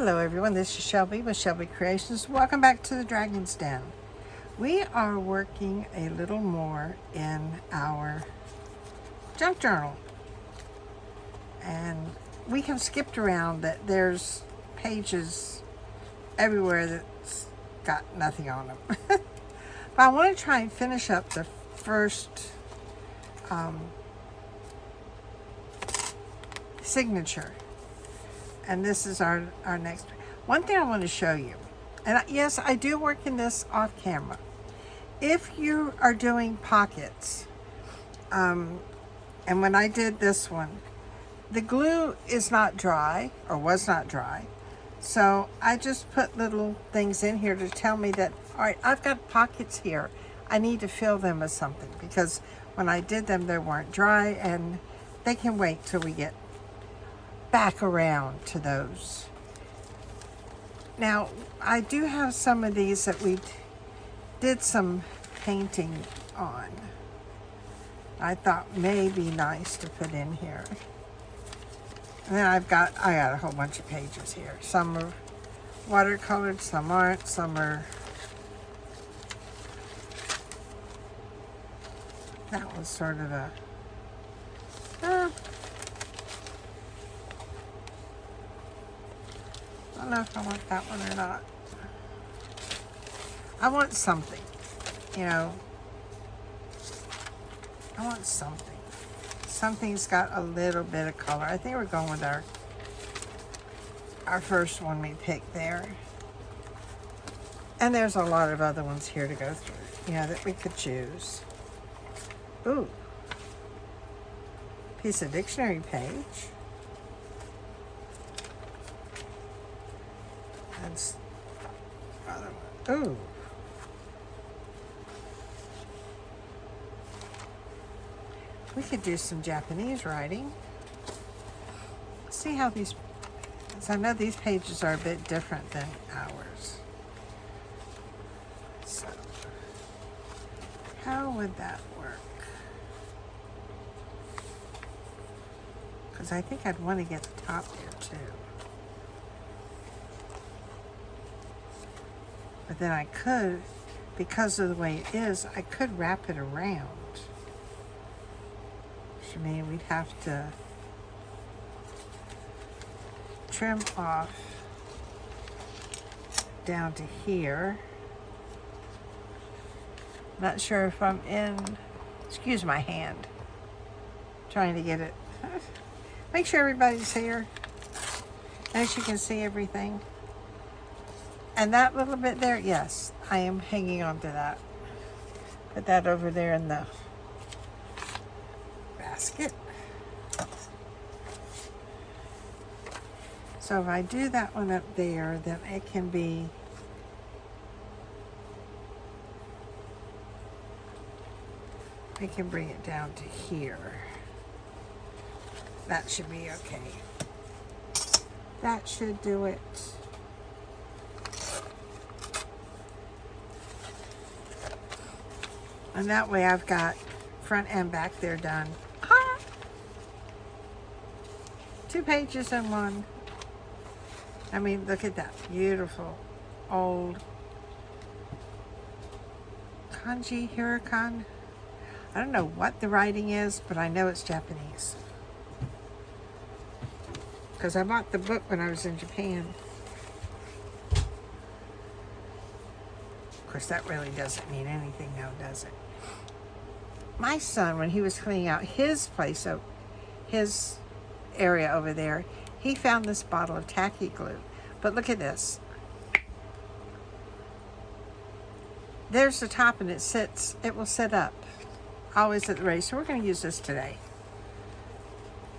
Hello everyone, this is Shelby with Shelby Creations. Welcome back to the Dragon's Den. We are working a little more in our junk journal. And we have skipped around that there's pages everywhere that's got nothing on them. But I want to try and finish up the first signature. And this is our next. One thing I want to show you, and yes, I do work in this off camera. If you are doing pockets, and when I did this one, the glue is not dry, or was not dry. So I just put little things in here to tell me that, all right, I've got pockets here. I need to fill them with something, because when I did them, they weren't dry, and they can wait till we get back around to those. Now, I do have some of these that we did some painting on. I thought may be nice to put in here. And then I got a whole bunch of pages here. Some are watercolored, some aren't, some are. That was sort of a, I don't know if I want that one or not. I want something, you know. I want something. Something's got a little bit of color. I think we're going with our first one we picked there. And there's a lot of other ones here to go through, you know, that we could choose. Ooh. Piece of dictionary page. That's other one. Ooh. We could do some Japanese writing. See how these, because I know these pages are a bit different than ours. So, how would that work? Because I think I'd want to get the top there too. But then I could, because of the way it is, I could wrap it around. Which means we'd have to trim off down to here. Not sure if I'm in, excuse my hand, trying to get it. Make sure everybody's here. As you can see everything. And that little bit there, yes, I am hanging on to that. Put that over there in the basket. So if I do that one up there, then it can be, I can bring it down to here. That should be okay. That should do it. And that way I've got front and back there done. Ah! 2 pages in one. I mean, look at that beautiful old kanji hurakan. I don't know what the writing is, but I know it's Japanese. Because I bought the book when I was in Japan. Of course, that really doesn't mean anything now, does it? My son, when he was cleaning out his place, his area over there, he found this bottle of tacky glue. But look at this. There's the top and it will sit up. Always at the ready. So we're going to use this today.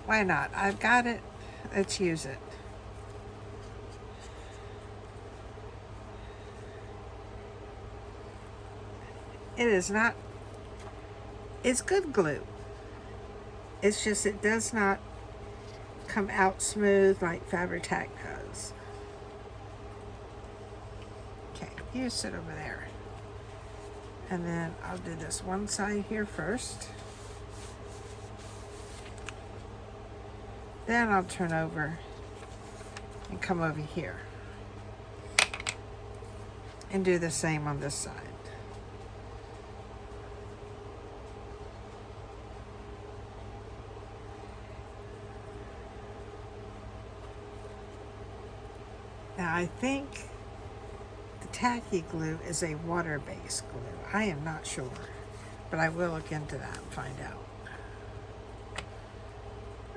Why not? I've got it. Let's use it. It is not, it's good glue. It's just it does not come out smooth like Fabri-Tac does. Okay, you sit over there. And then I'll do this one side here first. Then I'll turn over and come over here. And do the same on this side. Now I think the tacky glue is a water-based glue. I am not sure, but I will look into that and find out.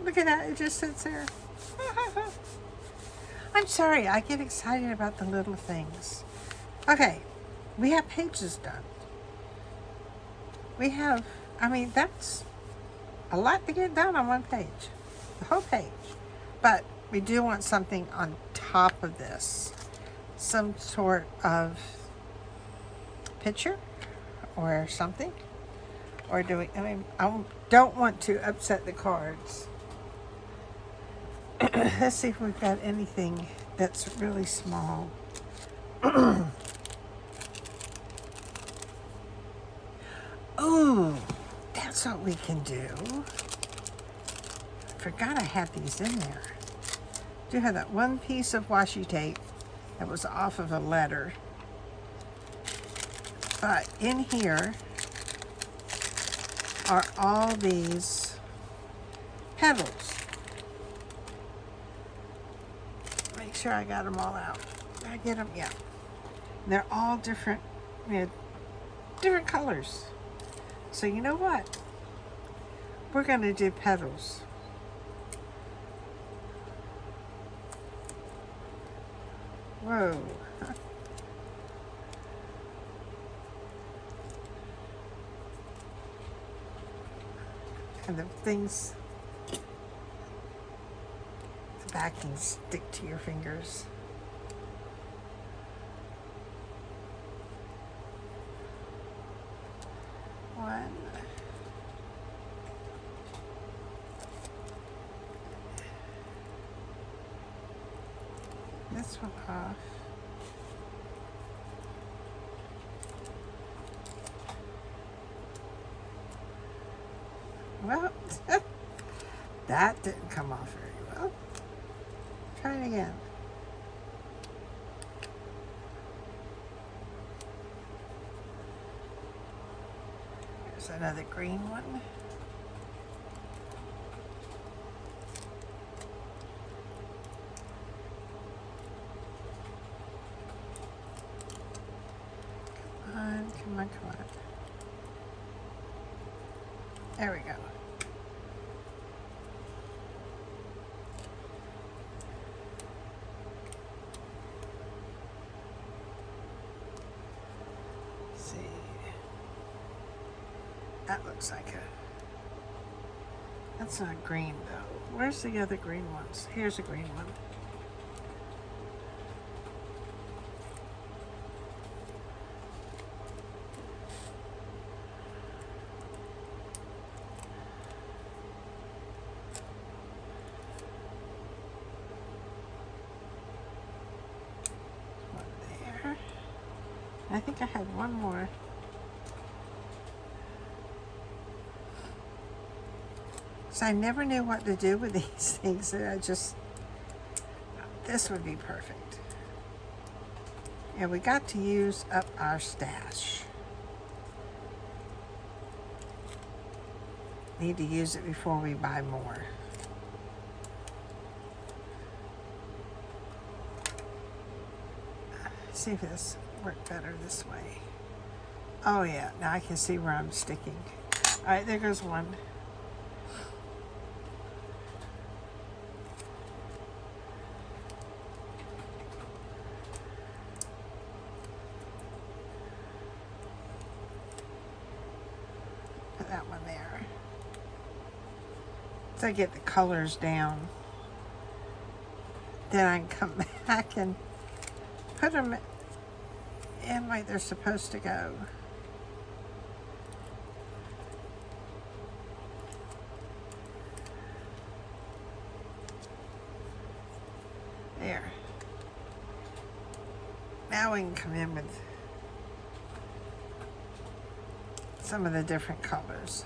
Look at that, it just sits there. I'm sorry, I get excited about the little things. Okay, we have pages done. We have, I mean, that's a lot to get done on one page, the whole page. But we do want something on top of this, some sort of picture or something. Or do we, I mean, I don't want to upset the cards. Let's see if we've got anything that's really small. Oh, that's what we can do. Forgot I had these in there. Do have that one piece of washi tape that was off of a letter. But in here are all these petals. Make sure I got them all out. Did I get them? Yeah. They're all different, different colors. So you know what? We're going to do petals. Whoa. And the things, the backings stick to your fingers. One. This one off. Well, that didn't come off very well. Try it again. There's another green one. Come on, come on. There we go. Let's see. That looks like a... That's not green though. Where's the other green ones? Here's a green one. I think I had one more. So I never knew what to do with these things. I just, this would be perfect. And we got to use up our stash. Need to use it before we buy more. See if this worked better this way. Oh yeah, now I can see where I'm sticking. All right, there goes one. Put that one there. So I get the colors down. Then I can come back and put them in like they're supposed to go. There. Now we can come in with some of the different colors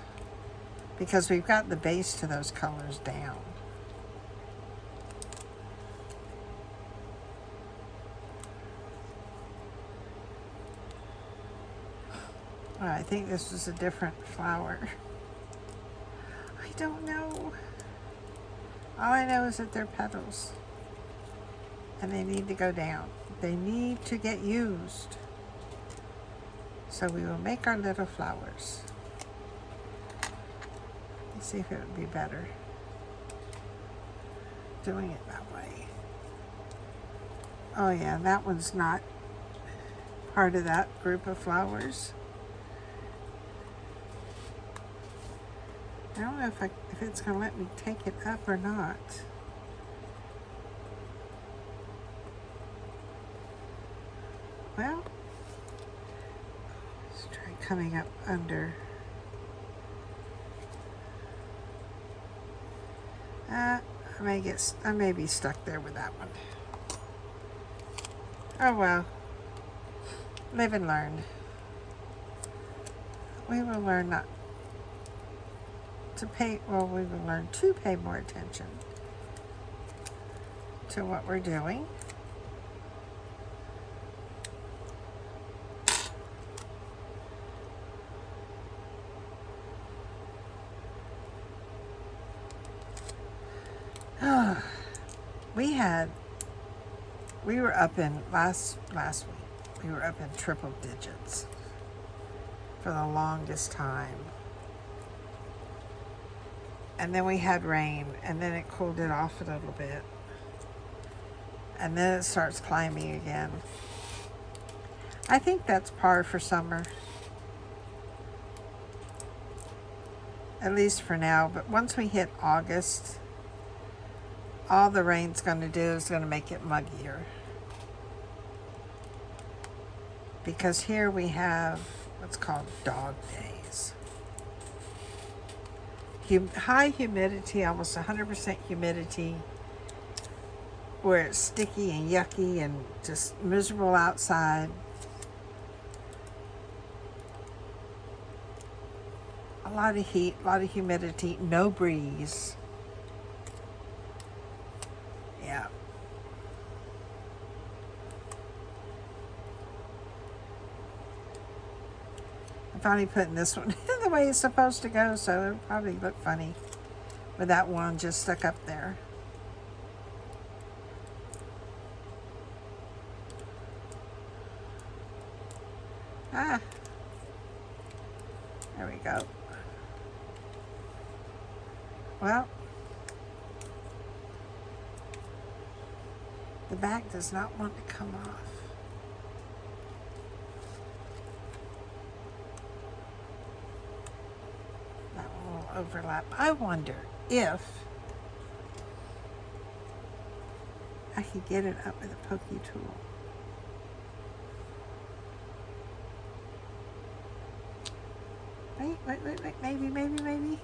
because we've got the base to those colors down. Oh, I think this was a different flower. I don't know. All I know is that they're petals. And they need to go down. They need to get used. So we will make our little flowers. Let's see if it would be better doing it that way. Oh yeah, that one's not part of that group of flowers. I don't know if it's going to let me take it up or not. Well, let's try coming up under. I may be stuck there with that one. Oh well. Live and learn. We will learn not to pay, well, we will learn to pay more attention to what we're doing. We were up in last week. We were up in triple digits for the longest time. And then we had rain, and then it cooled it off a little bit. And then it starts climbing again. I think that's par for summer. At least for now. But once we hit August, all the rain's going to do is going to make it muggier. Because here we have what's called dog days. High humidity, almost 100% humidity, where it's sticky and yucky and just miserable outside. A lot of heat, a lot of humidity, no breeze. Yeah. I'm finally putting this one the way it's supposed to go, so it'll probably look funny with that one just stuck up there. Ah, there we go. Well, the back does not want to come off. That one will overlap. I wonder if I could get it up with a pokey tool. Wait, maybe.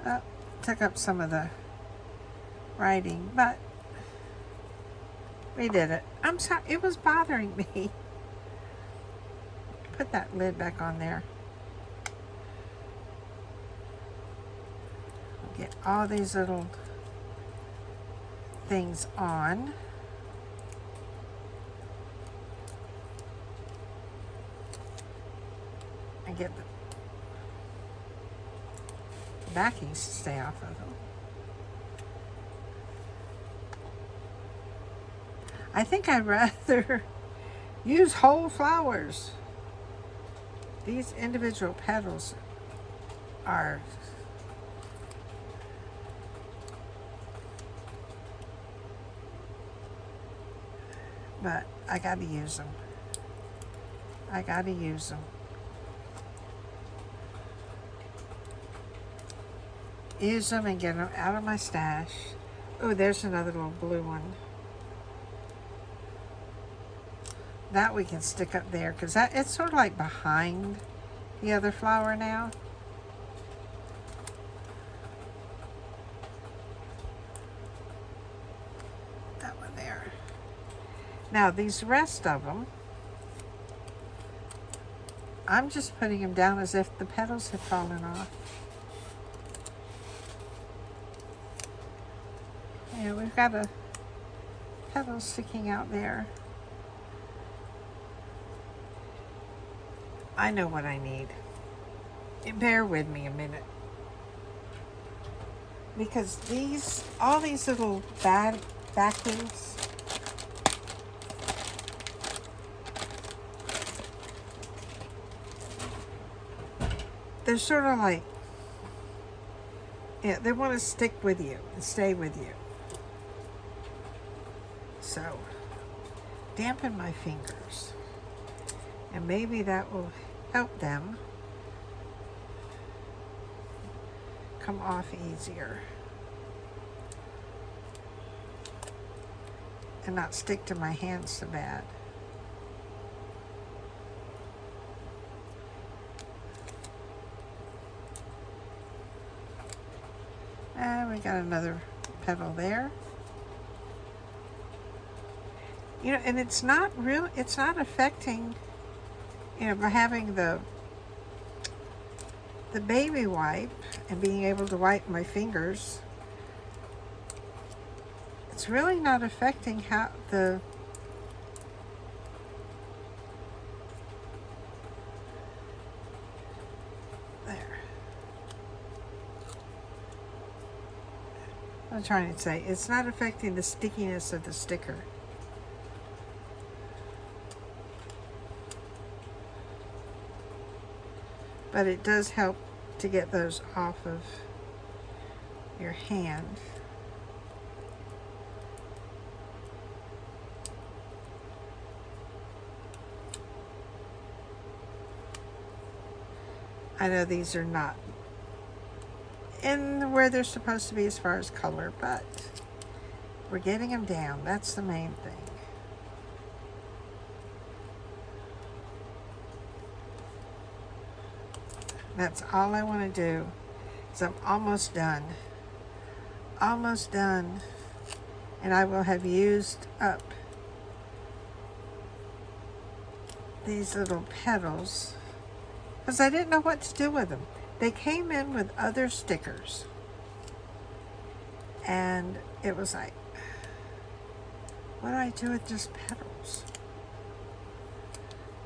Oh, took up some of the writing, but we did it. I'm sorry, it was bothering me. Put that lid back on there. Get all these little things on. And get the backings to stay off of them. I think I'd rather use whole flowers. These individual petals are but I gotta use them. I gotta use them. Use them and get them out of my stash. Oh, there's another little blue one. That we can stick up there because it's sort of like behind the other flower now. That one there. Now these rest of them, I'm just putting them down as if the petals had fallen off. Yeah, we've got a petal sticking out there. I know what I need. Bear with me a minute. Because all these little backings, they're sort of like, yeah, they want to stick with you and stay with you. So, dampen my fingers. And maybe that will help them come off easier and not stick to my hands so bad. And we got another petal there. You know, and it's not affecting, you know, by having the baby wipe and being able to wipe my fingers. It's really not affecting how there. I'm trying to say, it's not affecting the stickiness of the sticker. But it does help to get those off of your hand. I know these are not in where they're supposed to be as far as color, but we're getting them down. That's the main thing. That's all I want to do. So I'm almost done. Almost done. And I will have used up these little petals because I didn't know what to do with them. They came in with other stickers. And it was like, what do I do with just petals?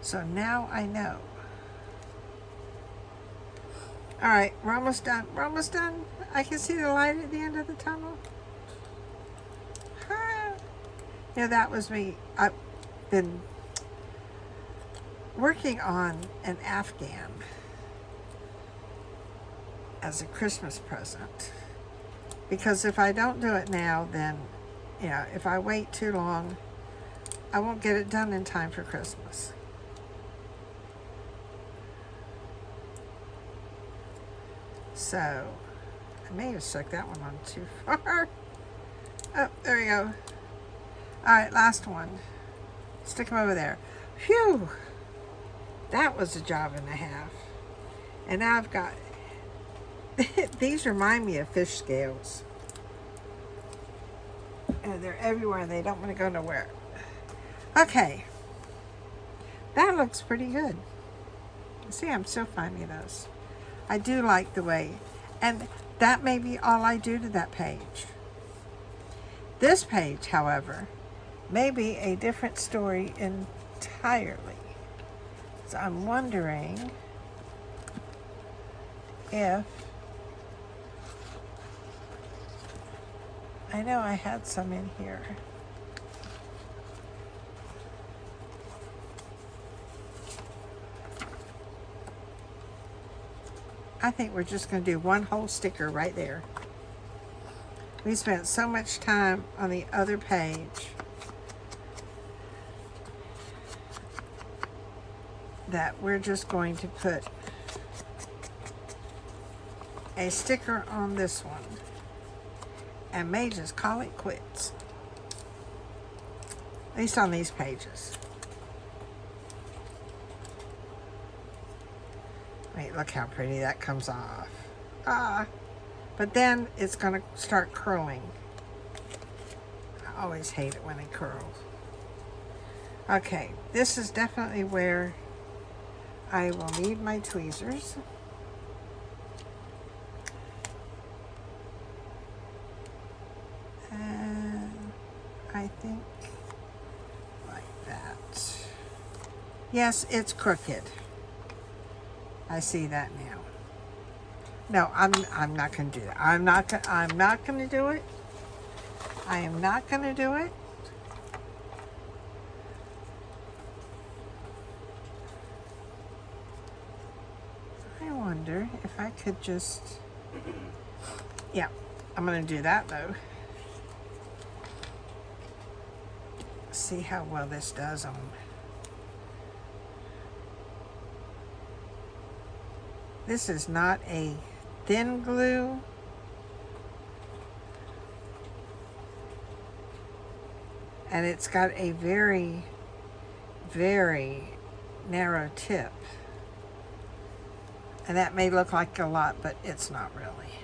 So now I know. All right, we're almost done. We're almost done. I can see the light at the end of the tunnel. You know, that was me. I've been working on an Afghan as a Christmas present. Because if I don't do it now, then, you know, if I wait too long, I won't get it done in time for Christmas. So, I may have stuck that one on too far. Oh, there we go. All right, last one. Stick them over there. Phew! That was a job and a half. And now I've got, these remind me of fish scales. And they're everywhere and they don't want to go nowhere. Okay. That looks pretty good. See, I'm still finding those. I do like the way, and that may be all I do to that page. This page, however, may be a different story entirely. So I'm wondering if, I know I had some in here. I think we're just going to do one whole sticker right there. We spent so much time on the other page that we're just going to put a sticker on this one and may just call it quits. At least on these pages. Wait, look how pretty that comes off. But then it's going to start curling. I always hate it when it curls. Okay, this is definitely where I will need my tweezers. And I think like that. Yes, it's crooked. I see that now. No, I'm not going to do that. I'm not going to do it. I am not going to do it. I wonder if I could just, yeah, I'm going to do that though. See how well this does on. This is not a thin glue. And it's got a very, very narrow tip. And that may look like a lot, but it's not really.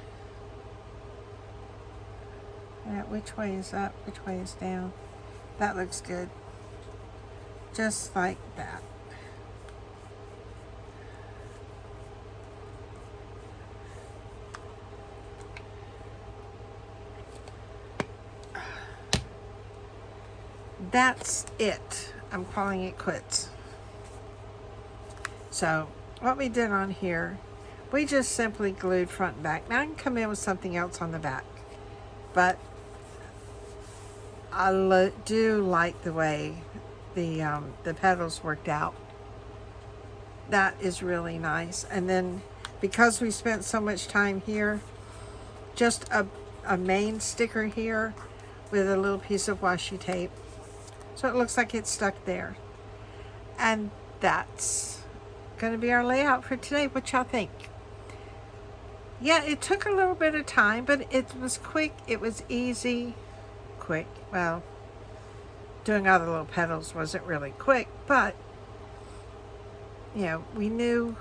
Yeah, which way is up? Which way is down? That looks good. Just like that. That's it. I'm calling it quits. So what we did on here, we just simply glued front and back. Now I can come in with something else on the back, but I do like the way the petals worked out. That is really nice. And then because we spent so much time here, just a main sticker here with a little piece of washi tape. So it looks like it's stuck there. And that's going to be our layout for today. What y'all think? Yeah, it took a little bit of time, but it was quick. It was easy. Quick. Well, doing all the little petals wasn't really quick, but, you know, we knew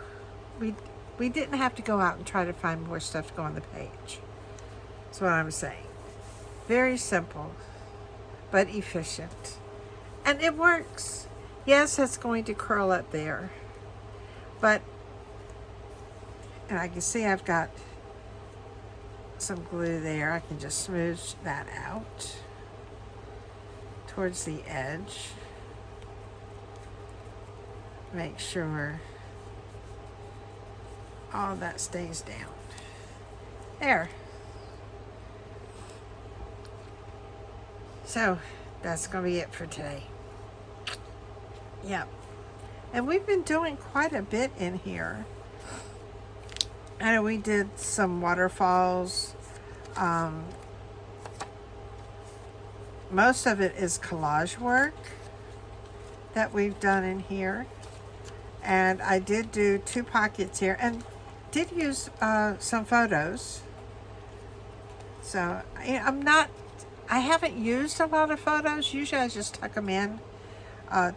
we didn't have to go out and try to find more stuff to go on the page. That's what I'm saying. Very simple, but efficient. And it works. Yes, it's going to curl up there. But, and I can see I've got some glue there. I can just smooth that out towards the edge. Make sure all that stays down. There. So, that's going to be it for today. Yep. And we've been doing quite a bit in here. And we did some waterfalls. Most of it is collage work that we've done in here. And I did do 2 pockets here and did use some photos. So I haven't used a lot of photos. Usually I just tuck them in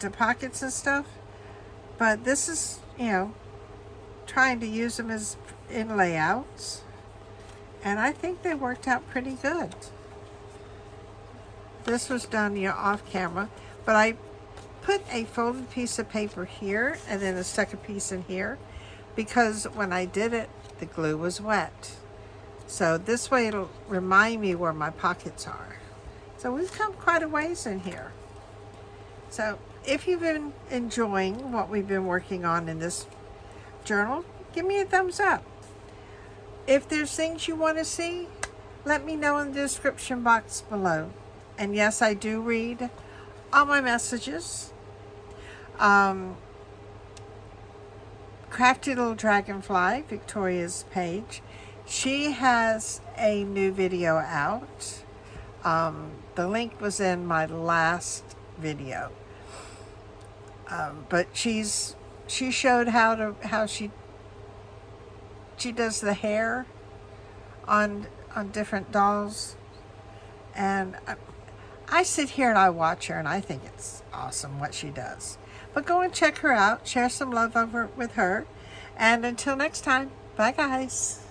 to pockets and stuff. But this is, you know, trying to use them as in layouts. And I think they worked out pretty good. This was done, you know, off camera. But I put a folded piece of paper here and then a second piece in here because when I did it, the glue was wet. So this way it'll remind me where my pockets are. So we've come quite a ways in here. So if you've been enjoying what we've been working on in this journal, give me a thumbs up. If there's things you want to see, let me know in the description box below. And yes, I do read all my messages. Crafty Little Dragonfly, Victoria's page, she has a new video out. The link was in my last video. But she showed how she does the hair on different dolls, and I sit here and I watch her and I think it's awesome what she does. But go and check her out, share some love over with her, and until next time, bye guys.